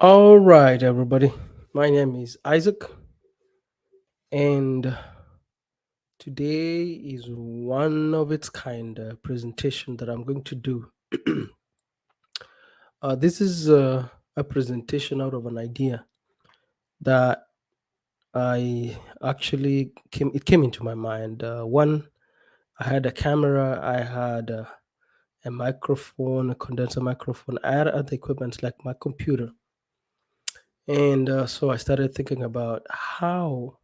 All right, everybody. My name is Isaac, and today is one of its kind presentation that I'm going to do. This is a presentation out of an idea that I actually came into my mind. One, I had a camera, I had a microphone, a condenser microphone, I had other equipment like my computer, and so I started thinking about how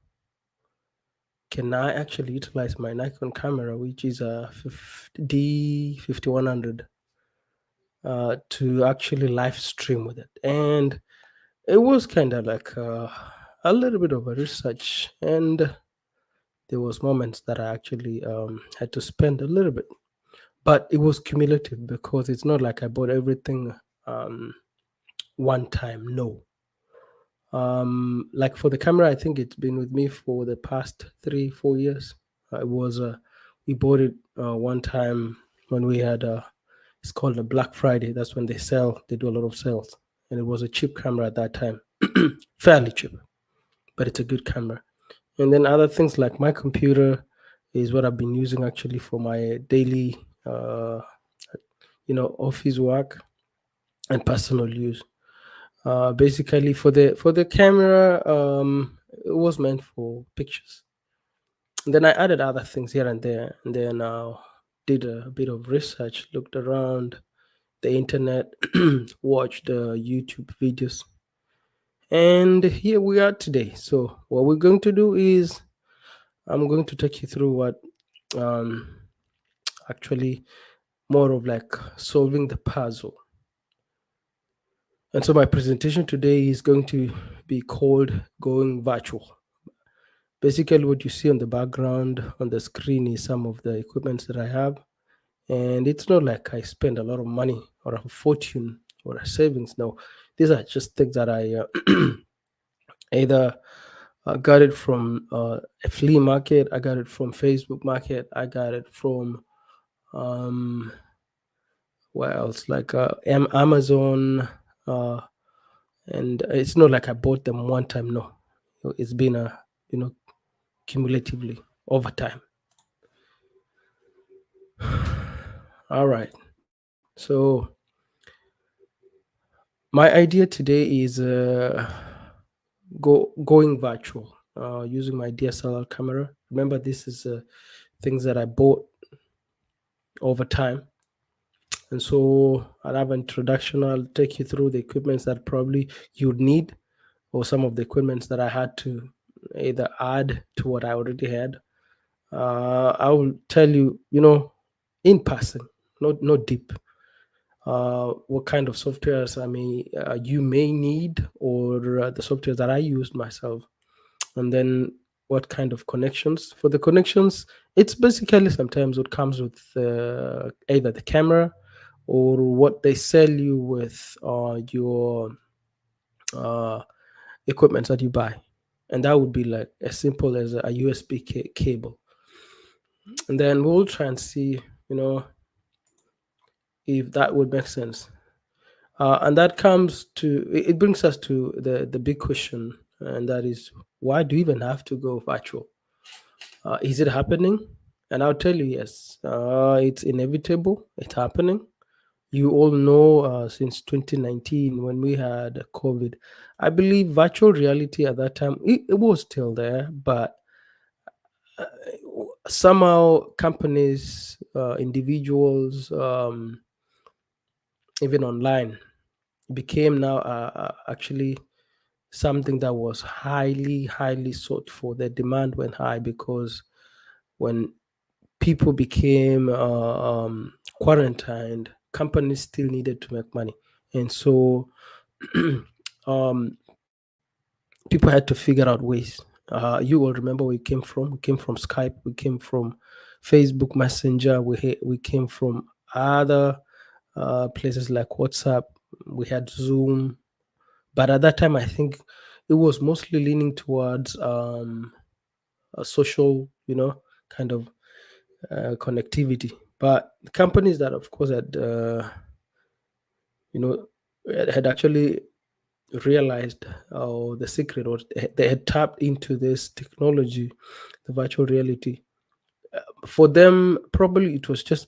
can I actually utilize my Nikon camera, which is a D5100, to actually live stream with it. And it was kind of like a little bit of a research, and there was moments that I actually had to spend a little bit, but it was cumulative because it's not like I bought everything um, one time. No, like for the camera, I think it's been with me for the past 3 4 years. It was we bought it one time when we had it's called a Black Friday. That's when they do a lot of sales, and it was a cheap camera at that time. Fairly cheap, but it's a good camera. And then other things like my computer is what I've been using actually for my daily office work and personal use. Basically, for the camera, it was meant for pictures. And then I added other things here and there, and then did a bit of research, looked around the internet, watched YouTube videos, and here we are today. So what we're going to do is I'm going to take you through what um, actually more of like solving the puzzle. And so my presentation today is going to be called Going Virtual. Basically, what you see on the background on the screen is some of the equipment that I have. And it's not like I spend a lot of money or a fortune or a savings. No, these are just things that I either got it from a flea market, I got it from Facebook Market, I got it from um, where else? Like Amazon. Uh, and it's not like I bought them one time. No, it's been a you know cumulatively over time. All right. So my idea today is going virtual using my DSLR camera. Remember, this is things that I bought over time, and so I'll have an introduction. I'll take you through the equipments that probably you'd need, or some of the equipments that I had to either add to what I already had. I will tell you, in passing, not deep, what kind of softwares you may need, or the softwares that I used myself, and then what kind of connections. For the connections, it's basically sometimes what comes with either the camera or what they sell you with your uh, equipment that you buy, and that would be like as simple as a USB cable. And then we'll try and see, you know, if that would make sense. And that comes to it brings us to the big question, and that is, why do you even have to go virtual? Is it happening? And I'll tell you, yes, it's inevitable. It's happening. You all know, since 2019 when we had COVID, I believe virtual reality at that time it was still there, but uh, somehow companies, individuals, even online, became now actually something that was highly sought for. The demand went high because when people became quarantined, companies still needed to make money, and so um, people had to figure out ways. You will remember where we came from. We came from Skype. We came from Facebook Messenger. We came from other places like WhatsApp. We had Zoom, but at that time, I think it was mostly leaning towards a social, kind of connectivity. But the companies that, of course, had you know had actually realized the secret, or they had tapped into this technology, the virtual reality. For them, probably it was just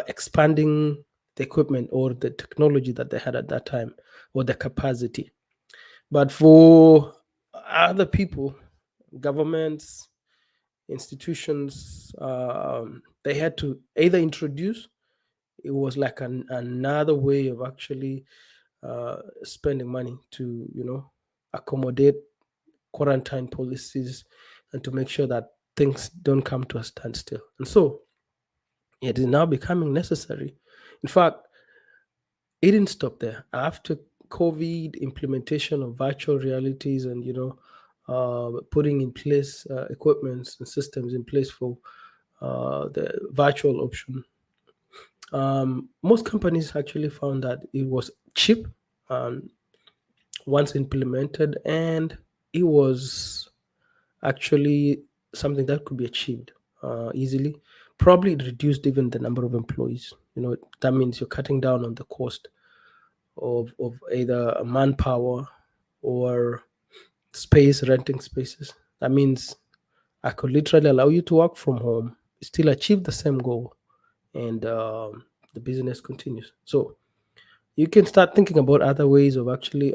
expanding the equipment or the technology that they had at that time, or the capacity. But for other people, governments, institutions, they had to either introduce, it was like another way of actually spending money to, accommodate quarantine policies, and to make sure that things don't come to a standstill. And so it is now becoming necessary. In fact, it didn't stop there. After COVID, implementation of virtual realities, and putting in place equipments and systems in place for the virtual option, most companies actually found that it was cheap, um, once implemented, and it was actually something that could be achieved easily. Probably it reduced even the number of employees. That means you're cutting down on the cost of either manpower or space, renting spaces. That means I could literally allow you to work from home, still achieve the same goal, and the business continues. So you can start thinking about other ways of actually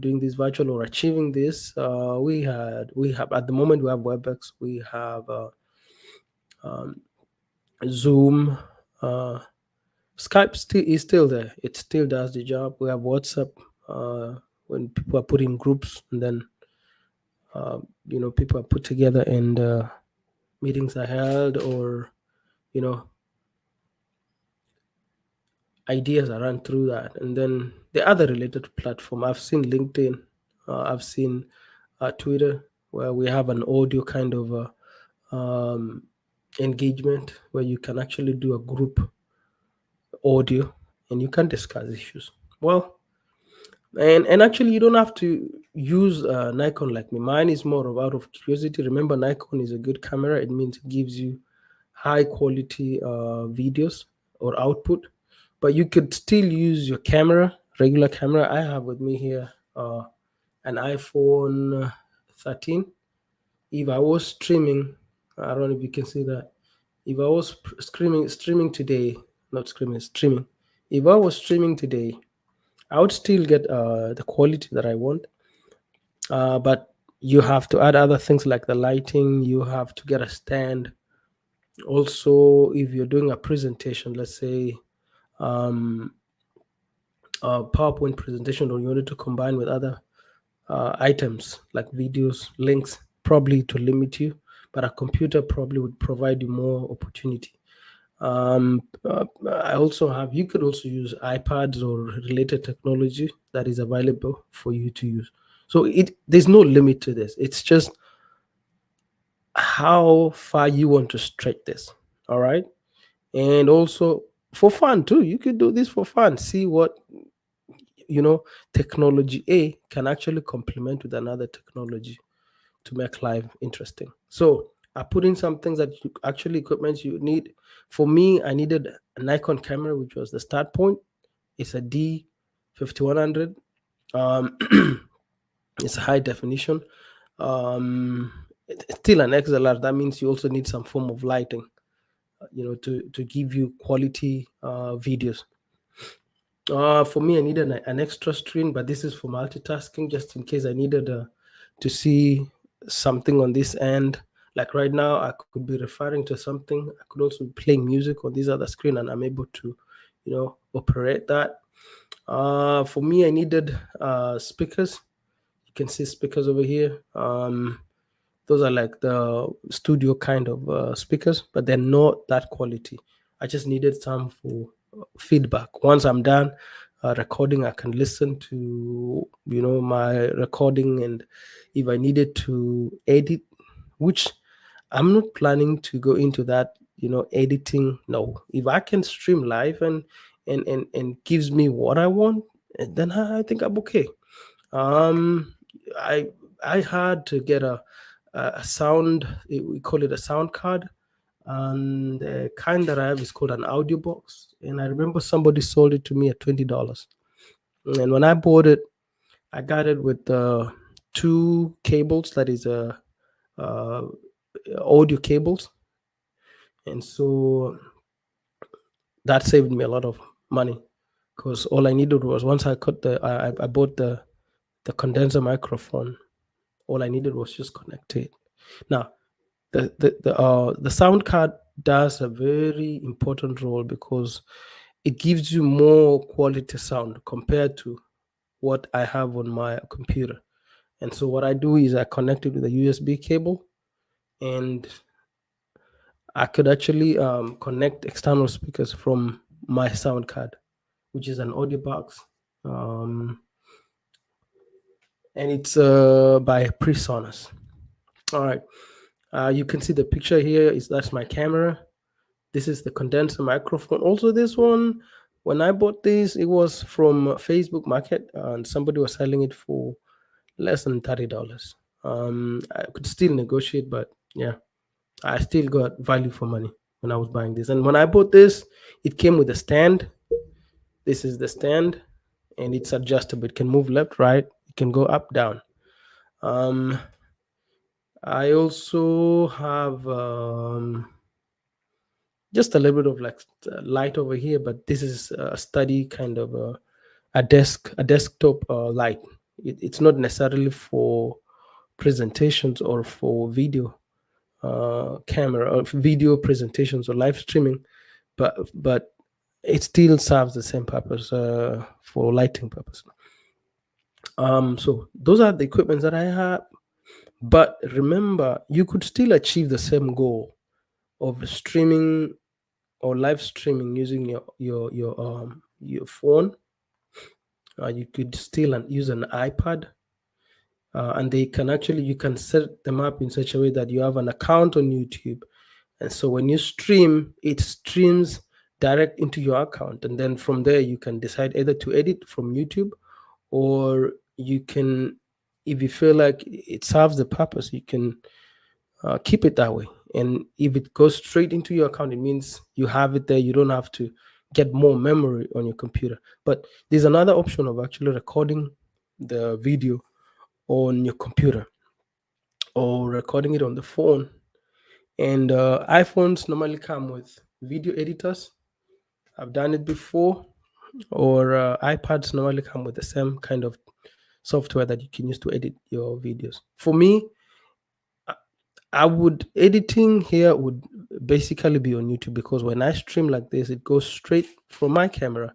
doing this virtual or achieving this. We have at the moment, we have WebEx, we have um, Zoom, uh, Skype still is still there. It still does the job. We have WhatsApp, when people are put in groups, and then people are put together, and meetings are held, or you know ideas are run through that. And then the other related platform, I've seen LinkedIn, I've seen Twitter, where we have an audio kind of engagement, where you can actually do a group audio, and you can discuss issues. Well, and actually, you don't have to use Nikon like me. Mine is more of out of curiosity. Remember, Nikon is a good camera. It means it gives you high quality videos or output, but you could still use your camera, regular camera. I have with me here an iPhone 13. If I was streaming, I don't know if you can see that. If I was streaming today, not screaming, streaming. If I was streaming today, I would still get the quality that I want, but you have to add other things like the lighting. You have to get a stand. Also, if you're doing a presentation, let's say um, a PowerPoint presentation, or you wanted to combine with other items like videos, links, probably to limit you, but a computer probably would provide you more opportunity. I also have, you could also use iPads or related technology that is available for you to use. So there's no limit to this. It's just how far you want to stretch this. All right. And also for fun too. You could do this for fun. See what technology A can actually complement with another technology to make life interesting. So I put in some things that actually equipment you need. For me, I needed a Nikon camera, which was the start point. It's a D5100. Um, it's high definition. It's still an XLR. That means you also need some form of lighting, to give you quality videos. For me, I needed an extra screen, but this is for multitasking, just in case I needed to see something on this end. Like right now, I could be referring to something. I could also be playing music on this other screen, and I'm able to, operate that. For me, I needed speakers. You can see speakers over here. Those are like the studio kind of speakers, but they're not that quality. I just needed some for feedback. Once I'm done recording, I can listen to my recording, and if I needed to edit, which I'm not planning to go into that, editing. No, if I can stream live and gives me what I want, then I think I'm okay. Um, I I had to get a sound. We call it a sound card, and the kind that I have is called an audio box. And I remember somebody sold it to me at $20. And when I bought it, I got it with two cables, that is uh, audio cables, and so that saved me a lot of money because all I needed was, once I cut I bought the condenser microphone. All I needed was just connect it. Now the sound card does a very important role because it gives you more quality sound compared to what I have on my computer. And so what I do is I connect it with a USB cable, and I could actually connect external speakers from my sound card, which is an audio box, um, and it's by PreSonus. All right, you can see the picture here. That's my camera. This is the condenser microphone. Also, this one, when I bought this, it was from Facebook Market, and somebody was selling it for less than $30. I could still negotiate, but yeah, I still got value for money when I was buying this. And when I bought this, it came with a stand. This is the stand, and it's adjustable. It can move left, right. It can go up, down. Um, I also have just a little bit of like light over here, but this is a study kind of a desktop light. It's not necessarily for presentations or for video camera or video presentations or live streaming, but it still serves the same purpose for lighting purpose. So those are the equipments that I have. But remember, you could still achieve the same goal of streaming or live streaming using your phone. You could still use an iPad, and you can set them up in such a way that you have an account on YouTube, and so when you stream, it streams direct into your account, and then from there you can decide either to edit from YouTube, or you can, if you feel like it serves the purpose, you can keep it that way. And if it goes straight into your account, it means you have it there. You don't have to get more memory on your computer. But there's another option of actually recording the video on your computer or recording it on the phone. And iPhones normally come with video editors. I've done it before. Or iPads normally come with the same kind of software that you can use to edit your videos. For me, editing here would basically be on YouTube, because when I stream like this, it goes straight from my camera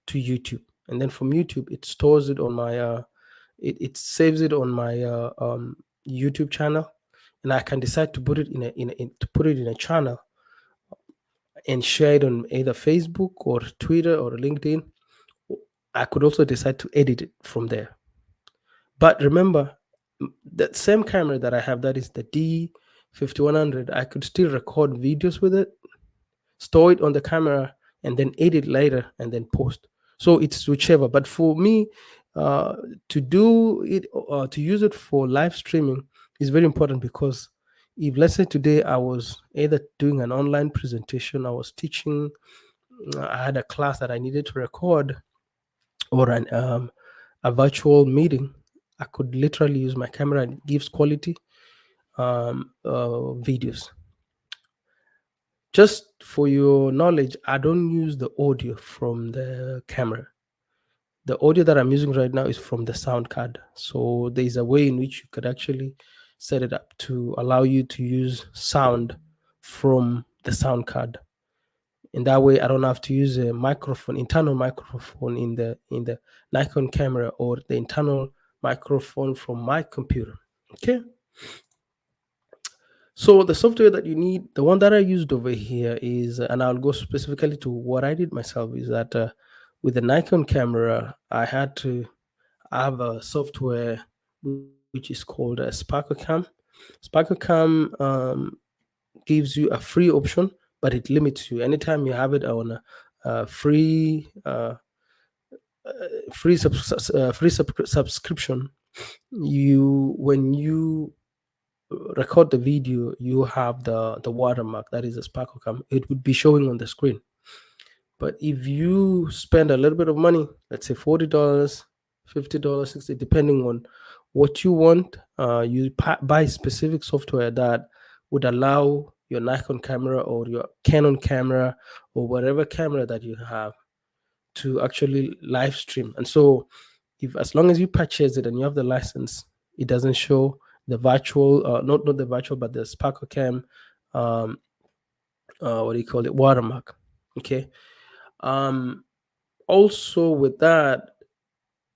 to YouTube, and then from YouTube it stores it on my it saves it on my YouTube channel, and I can decide to put it in a channel and share it on either Facebook or Twitter or LinkedIn. I could also decide to edit it from there. But remember, that same camera that I have, that is the D5100, I could still record videos with it, store it on the camera, and then edit later and then post. So it's whichever. But for me, to do it, to use it for live streaming is very important, because if, let's say today I was either doing an online presentation, I was teaching, I had a class that I needed to record, or a virtual meeting, I could literally use my camera, and it gives quality videos. Just for your knowledge, I don't use the audio from the camera. The audio that I'm using right now is from the sound card. So there's a way in which you could actually set it up to allow you to use sound from the sound card. In that way, I don't have to use a microphone, internal microphone in the Nikon camera, or the internal microphone from my computer. Okay. So the software that you need, the one that I used over here is, and I'll go specifically to what I did myself, is that with the Nikon camera, I had to have a software which is called SparkleCam. SparkleCam gives you a free option, but it limits you. Anytime you have it on a free subscription, when you record the video, you have the watermark, that is a SparkleCam. It would be showing on the screen. But if you spend a little bit of money, let's say $40, $50, 60, depending on what you want. You buy specific software that would allow your Nikon camera or your Canon camera or whatever camera that you have to actually live stream. And so, if as long as you purchase it and you have the license, it doesn't show the virtual, not the virtual, but the Sparkle Cam, um, what do you call it, watermark. Okay. Also, with that,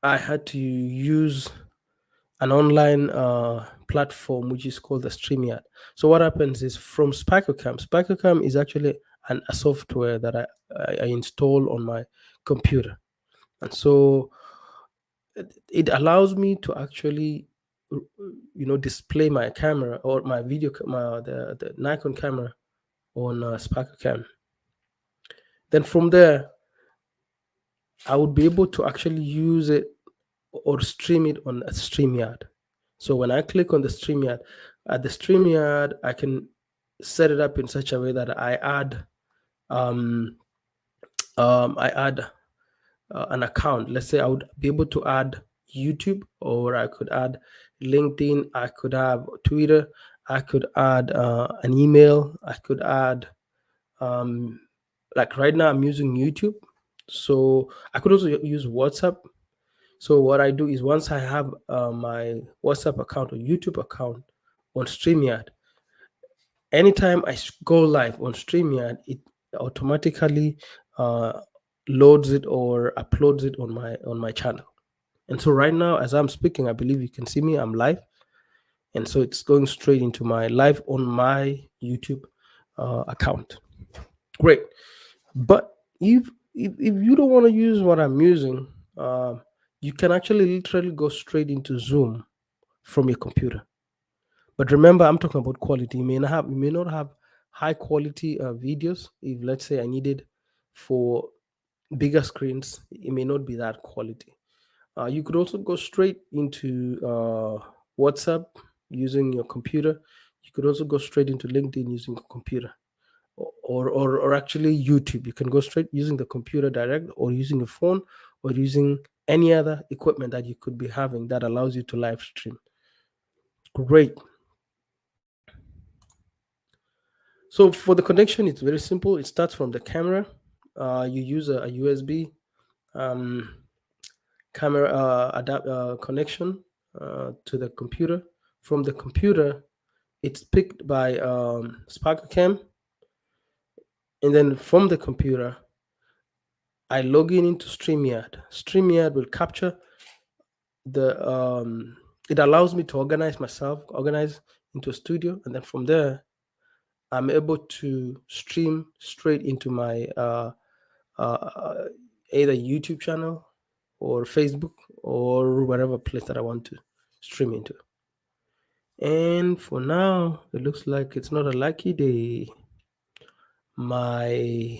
I had to use an online platform which is called the StreamYard. So what happens is from SparkleCam is actually a software that I install on my computer, and so it allows me to actually display my camera or my video the Nikon camera on SparkleCam. Then from there, I would be able to actually use it or stream it on a StreamYard. So when I click on the StreamYard, at the StreamYard, I can set it up in such a way that I add an account. Let's say I would be able to add YouTube, or I could add LinkedIn, I could have Twitter, I could add an email, I could add like right now I'm using YouTube, so I could also use WhatsApp. So what I do is once I have my WhatsApp account or YouTube account on StreamYard, anytime I go live on StreamYard, it automatically uh, loads it or uploads it on my channel. And so right now, as I'm speaking, I believe you can see me. I'm live, and so it's going straight into my live on my YouTube account. Great, but if you don't want to use what I'm using, you can actually literally go straight into Zoom from your computer. But remember, I'm talking about quality. You may not have high quality videos. If let's say I needed for bigger screens, it may not be that quality. You could also go straight into WhatsApp using your computer. You could also go straight into LinkedIn using a computer, or actually YouTube. You can go straight using the computer direct, or using a phone, or using any other equipment that you could be having that allows you to live stream. Great. So for the connection, it's very simple. It starts from the camera. You use a USB camera connection to the computer. From the computer, it's picked by SparkleCam, and then from the computer, I log in into StreamYard. StreamYard will capture the. It allows me to organize into a studio, and then from there, I'm able to stream straight into my either YouTube channel or Facebook or whatever place that I want to stream into. And for now, it looks like it's not a lucky day. My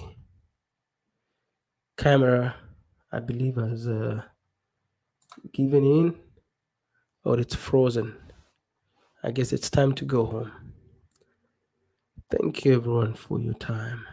camera, I believe, has given in, or it's frozen. I guess it's time to go home. Thank you, everyone, for your time.